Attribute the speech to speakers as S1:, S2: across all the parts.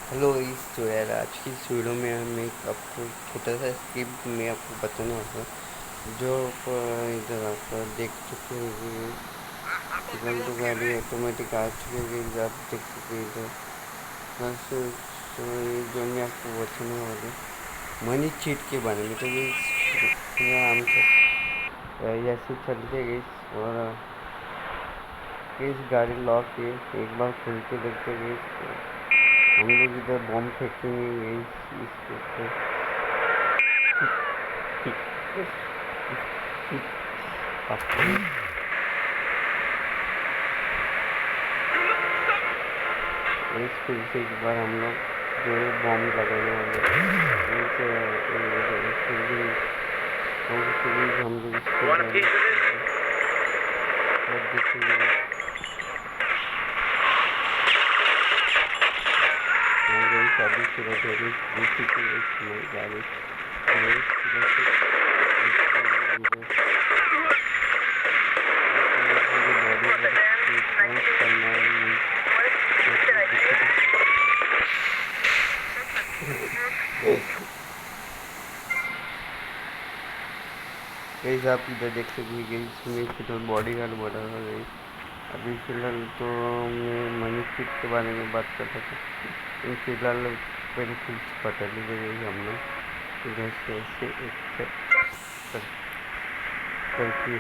S1: Hello इस तो यार आज की इस वीडियो में हम एक आपको छोटा सा स्क्रिप्ट में आपको बताने वाला हूँ जो आप इधर आप देख चुके होंगे। फिलहाल तो गाड़ी ऑटोमेटिक आ चुकी है, आप देख सकते हैं इधर। बस तो ये जो मैं आपको बताने वाला हूँ मनी चीट के बारे में। तो ये फिलहाल हम तो ऐसे चलते गए और इस गाड़ी लॉक है, एक बार खुल के देखते गए। हम लोग इधर बॉम्ब फेंकेंगे इसके ऊपर। आपको इस फिर से एक बार हम लोग जो है बॉम्ब लगाने वाले हम लोग इसको देखेंगे। शादी शुरू हो गई गाड़ी कई आप इधर देख सकते गई इसमें फिलहाल बॉडी गार्ड बढ़ा गई। अभी फिलहाल तो मैं मनी फिट के बारे में बात कर रहा था। फिलहाल पहले फिर पता ली गई हमने इधर से ऐसे एक करके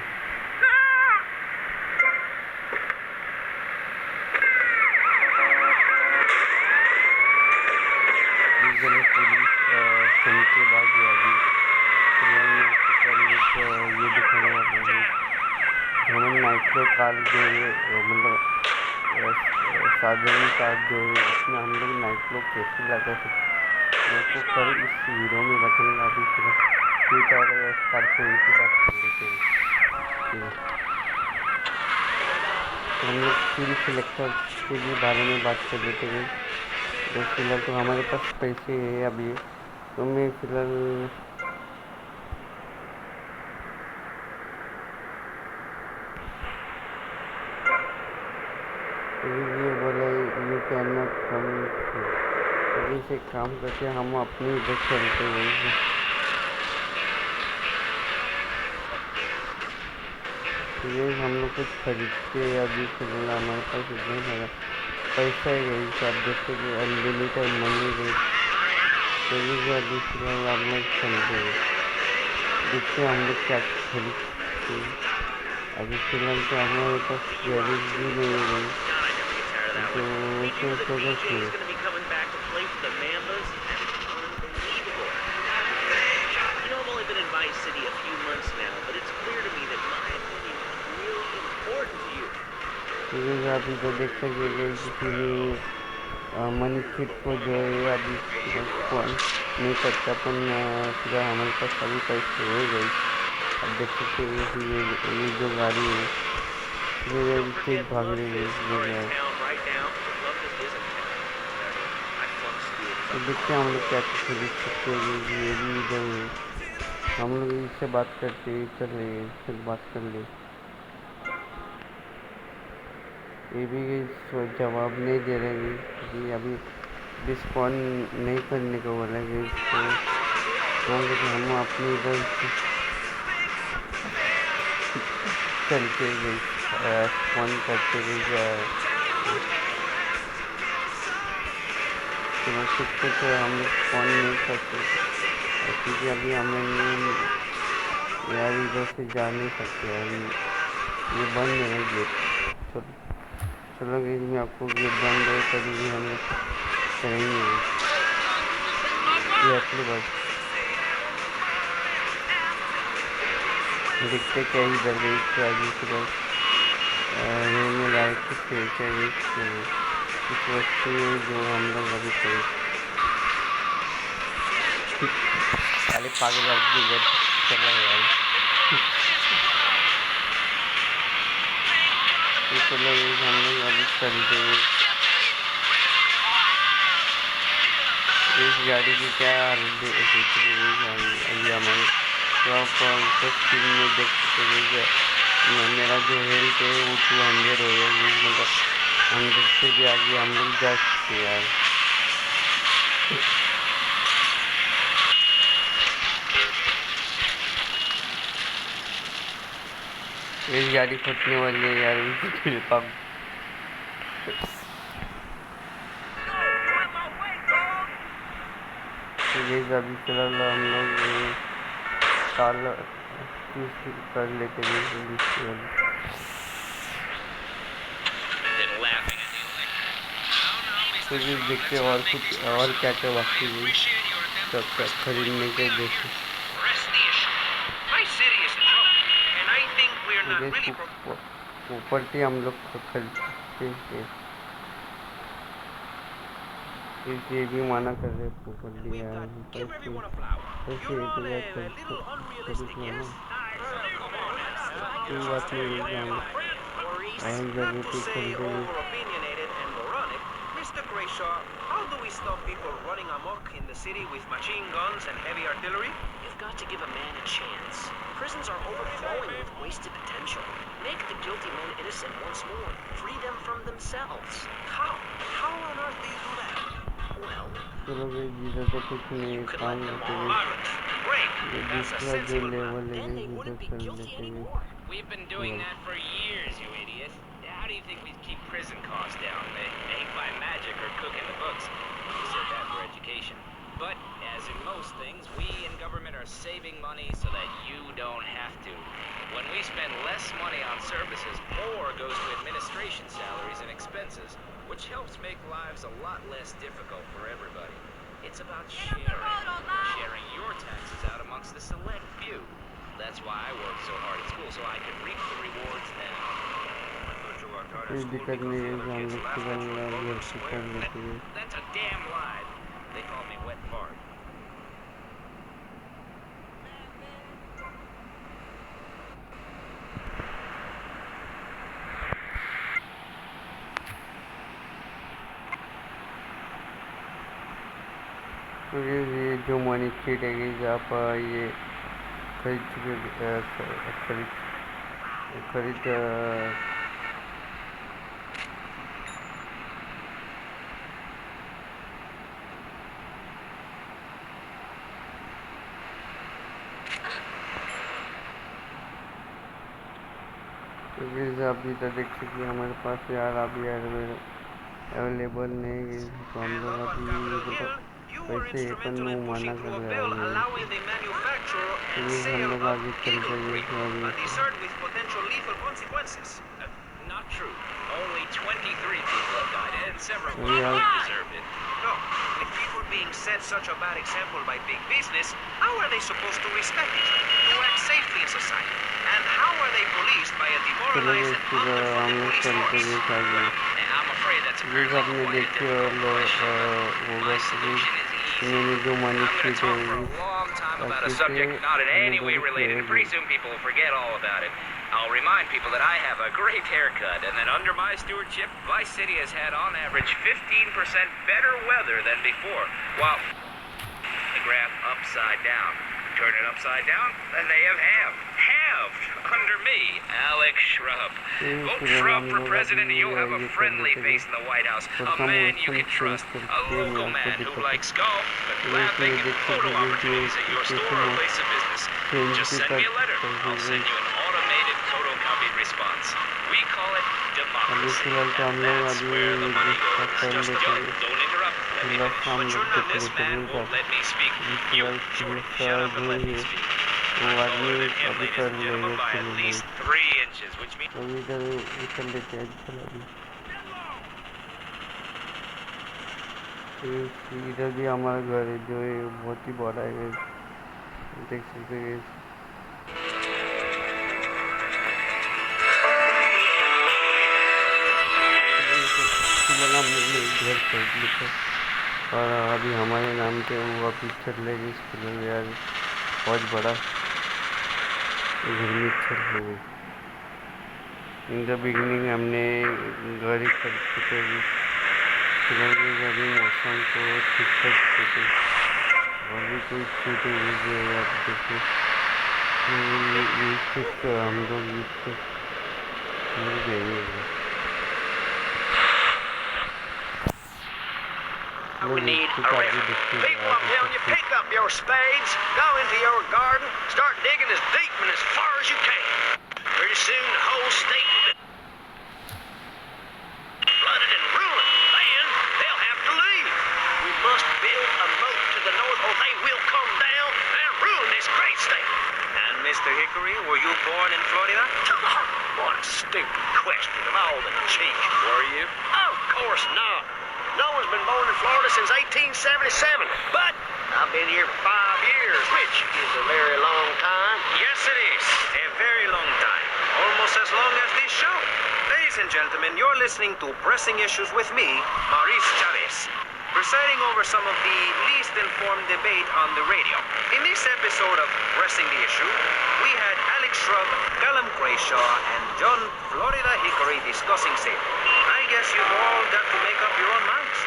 S1: पुलिस सुन के बाद अभी फिलहाल मैं आपको ये दिखाने वाला हूँ। हम नाइट्रो कार जो है मतलब साधारण कार जो है उसमें हम लोग नाइट्रो कैसे लगा सकते हैं तो कल इस वीडियो में बताऊँगा। अभी फिर और स्कॉर्पियो की बात कर लेते हैं। तो हम लोग फिर सिलेक्टर के भी बारे में बात कर लेते हैं। तो फिलहाल तो हमारे पास पैसे है अभी, तो मैं फिलहाल ये बोला यू कैन नॉट कम। अभी से काम करके हम अपनी इधर चलते हैं। ये हम लोग कुछ खरीदते हैं अभी फिलहाल हमारे पास इतना सारा पैसा है गई आप देखते कि अनलिमिटेड मनी गई। तो ये अभी फिलहाल हम लोग चलते हैं, देखते हैं हम लोग क्या खरीदते हैं। अभी फिलहाल तो हमारे पास गैरेज भी नहीं है तो जगह अभी तो देख सके किसी भी मनी फिट को जो है अभी फोन नहीं करता अपन फिलहाल हमारे पास अभी पैसे हो गई। अब देख सकते हैं कि ये जो गाड़ी है ये तेज भाग रही है। तो देखते हैं हम लोग क्या खरीद सकते हैं। ये भी इधर है, हम लोग इससे बात करते चल रहे फिर बात कर ले। ये भी जवाब नहीं दे रहे कि अभी रिस्पॉन्ड नहीं करने को बोला कि हम अपनी इधर चलते गए फोन करते गए कुछ हम फोन नहीं करते क्योंकि अभी हमें यार इधर से जा नहीं सकते। अभी ये बंद है गेट। चलो गई मैं आपको गेट बंद है तभी भी हम लोग करेंगे ये अपनी बस देखते क्या इधर गई आगे की बस में लाए कुछ क्या कुछ वस्तु जो हम लोग अभी करें खाली पागल आदमी इधर चला यार। चलो हम लोग अभी चलते हैं। इस गाड़ी की क्या अभी हमारे तो आप स्क्रीन में देख सकते हैं मेरा जो हेल्थ है वो 200 हो गया। मतलब 100 से भी आगे हम लोग जा सकते हैं यार। मेरी गाड़ी फटने वाली है यार, पेट्रोल पंप। तो गाइस अभी फिलहाल हम लोग कार चूज कर लेते हैं। तो गाइस देखते हैं और कुछ और क्या क्या बाकी है सब खरीदने के जैसे। प्रॉपर्टी हम लोग खरीद सकते हैं। ये भी माना कर रहे प्रॉपर्टी यार, पैसे पैसे तो यार खरीदना ना, कोई बात नहीं है, हम और जगह पे खरीदेंगे।
S2: Mr. Grayshaw, how do we stop people running amok in the city with machine guns and heavy artillery?
S3: You've got to give a man a chance. Prisons are overflowing with wasted potential. Make the guilty men innocent once more. Free them from themselves.
S2: How? How on earth do you do that?
S3: Well,
S1: चलो भाई जिधर तो कुछ नहीं काम करते हुए ये दूसरा जो लेवल है इधर कर लेते हैं।
S3: we've been doing that for years, you idiot. How do you think we keep prison costs down? They ain't by magic or cooking the books. We said that for education. But as in most things, we in government are saving money so that you don't have to. When we spend less money on services, more goes to administration salaries and expenses, which helps make lives a lot less difficult for everybody. It's about sharing your taxes out amongst the select few. That's why I worked so hard at school, so I could reap the rewards now.
S1: कोई दिक्कत नहीं है, हम लोग फिलहाल घर से कर लेते हैं।
S3: That's a damn lie. They call me wet fart.
S1: तो ये जो मनी ट्रीट है आप ये खरीद चुके खरीद तो अभी तो देख सकते हमारे पास यार अभी अवेलेबल नहीं है, तो हम लोग अभी पैसे अपन माना कर रहे हैं, हम लोग आगे खरीदेंगे
S3: Not true. Only 23 people have died, and several deserved it.
S2: No, with people being set such a bad example by big business, how are they supposed to respect each other, to act safely in society? And how are they policed by a demoralized and underfunded police force?
S3: I'm afraid that's a very long-winded question.
S1: जो money treat है
S3: about a subject not in any way related, and pretty soon people will forget all about it. I'll remind people that I have a great haircut, and that under my stewardship, Vice City has had on average 15% better weather than before. While the graph upside down. Turn it upside down, and they have halved under me, Alex Shrub. Vote Shrub for president, and you'll have a friendly face in the White House. A man you can trust. A local man who likes golf, but laughing and photo opportunities at your store or place of business. Just send me a letter. I'll send you an automated photocopied response. We call it democracy. And that's where the money goes. Just don't interrupt. Let me finish. But this man won't let me speak. You shut up and let me speak. I'm taller than him, ladies and gentlemen, by at least 3 inches, which means...
S1: इधर भी हमारा घर है जो है बहुत ही बड़ा है, देख सकते हैं। घर खरीद लिया और अभी हमारे नाम पे हुआ पिक्चर लेगी स्कूल यार, बहुत बड़ा घर में चल रही। इन द बिगनिंग हमने घर ही खरीद चुके हैं, अभी मौसम को ठीक कर चुके और भी कोई छोटी चीज़ें यार देखिए हम लोग मिल गए।
S3: we need a
S1: काफी
S3: river.
S1: दिखती
S2: People, I'm telling you, pick up your spades, go into your garden, start digging as deep and as far as you can. Pretty soon the whole state will be flooded and ruined. Then they'll have to leave. We must build a moat to the north or they will come down and ruin this great state.
S4: And Mr. Hickory, were you born in Florida?
S2: What a stupid question of all the cheek.
S4: Were you?
S2: Of course not. No one's been born in Florida since 1877. But I've been here 5 years, which is a very long time.
S4: Yes, it is. A very long time. Almost as long as this show. Ladies and gentlemen, you're listening to Pressing Issues with me, Maurice Chavez, presiding over some of the least informed debate on the radio. In this episode of Pressing the Issue, we had Alex Shrub, Callum Crayshaw, and John Florida Hickory discussing safety. I guess you've all got to make up your own minds.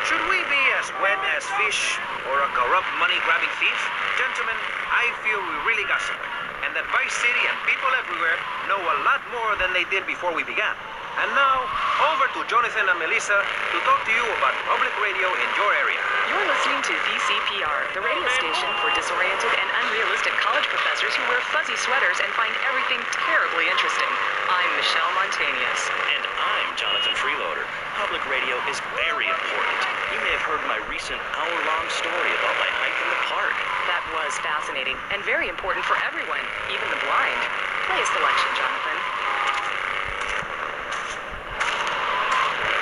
S4: Should we be as wet as fish or a corrupt money-grabbing thief? Gentlemen, I feel we really got somewhere, and that Vice City and people everywhere know a lot more than they did before we began. And now, over to Jonathan and Melissa to talk to you about public radio in your area.
S5: You're listening to VCPR, the radio station for disoriented and unrealistic college professors who wear fuzzy sweaters and find everything terribly interesting. I'm Michelle Montanius.
S6: And I'm Jonathan Freeloader. Public radio is very important. You may have heard my recent hour-long story about my hike in the park.
S5: That was fascinating and very important for everyone, even the blind. Play a selection, Jonathan.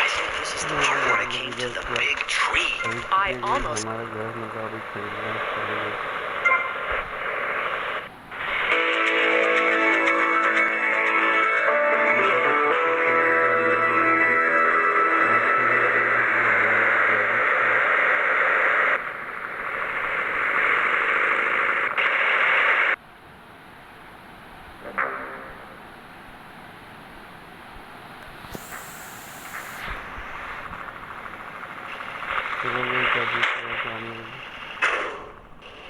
S6: I think this is the part where I came to the big tree.
S5: I almost...
S1: हमारे घर में गाड़ी खरीदना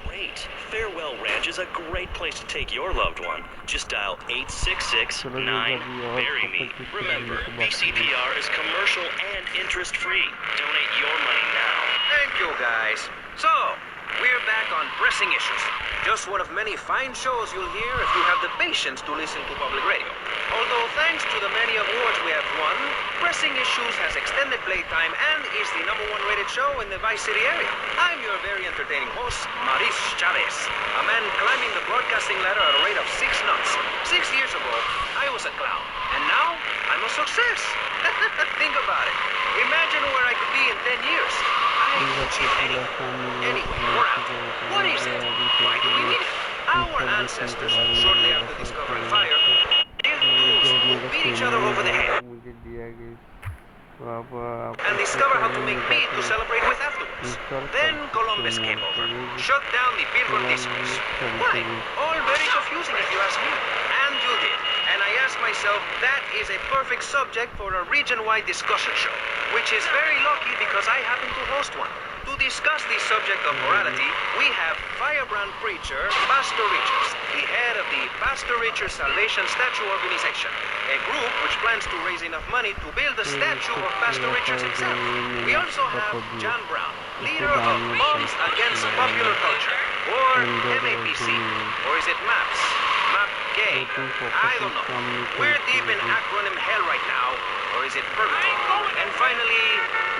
S6: Great. Farewell Ranch is a great place to take your loved one. Just dial 866-9-BURY-ME. Remember, VCPR is commercial and interest-free. Donate your money now.
S4: Thank you, guys. So, we're back on Pressing Issues. Just one of many fine shows you'll hear if you have the patience to listen to public radio. Although thanks to the many awards we have won, Pressing Issues has extended playtime and is the #1 rated show in the Vice City area. I'm your very entertaining host, Maurice Chavez, a man climbing the broadcasting ladder at a rate of 6 knots. 6 years ago, I was a clown, and now I'm a success. Think about it. Imagine where I could be in 10 years. I can achieve anything. Anyway, we're out. What is it? Why do we need it? Our ancestors, shortly after discovering fire, beat each other over the head and discover how to make meat to celebrate with afterwards. Then Columbus came over, shut down the Pilgrim discourse. Why? All very confusing if you ask me. And you did. And I asked myself, that is a perfect subject for a region-wide discussion show, which is very lucky because I happen to host one. To discuss the subject of morality, we have firebrand preacher Pastor Richards, the head of the Pastor Richards Salvation Statue Organization, a group which plans to raise enough money to build a statue of Pastor Richards himself. We also have John Brown, leader of Moms Against Popular Culture, or MAPC, or is it MAPS? MAP Gay? I don't know. We're deep in acronym hell right now, or is it purgatory? And finally,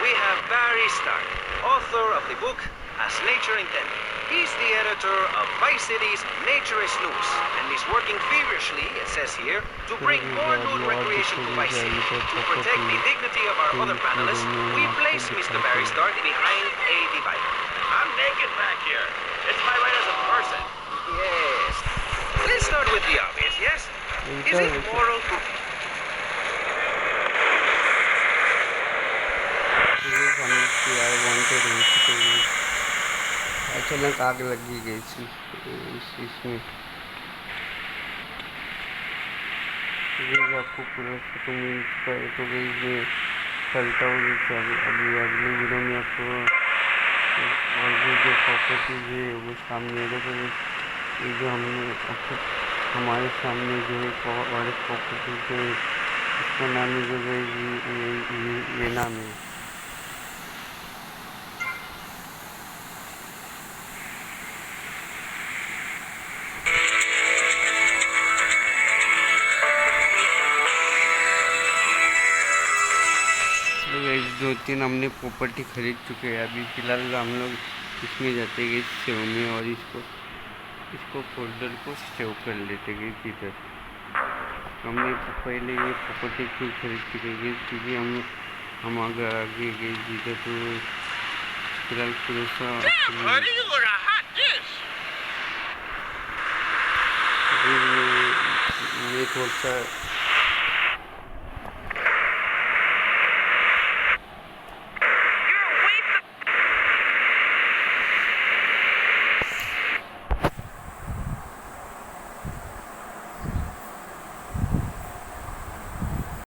S4: we have Barry Stark, author of the book As Nature Intended. He's the editor of Vice City's Nature is Loose, and is working feverishly, it says here, to bring more nude recreation to Vice City. To protect the dignity of our other panelists, we place Mr. Barry Stark behind a divider.
S3: I'm naked back here. It's my right as a person.
S4: Yes. Let's start with the obvious, yes? Is it moral to...
S1: अचानक आग लगी गई थी इसमें आपको पूरा तो गई में चलता हूँ अभी अगली वीडियो में आपको और भी जो प्रॉपर्टीज है वो सामने देखो ये जो हमने हमारे सामने जो है और प्रॉपर्टीज है इसका नाम है जो ये नाम है तो गाइस 2-3 हमने प्रॉपर्टी खरीद चुके हैं। अभी फ़िलहाल हम लोग इसमें जाते गए सेव में और इसको फोल्डर को सेव कर लेते गए इधर। हमने पहले ये प्रॉपर्टी क्यों खरीद चुके हैं क्योंकि हम अगर आगे गए इधर तो फिलहाल थोड़ा सा ये थोड़ा सा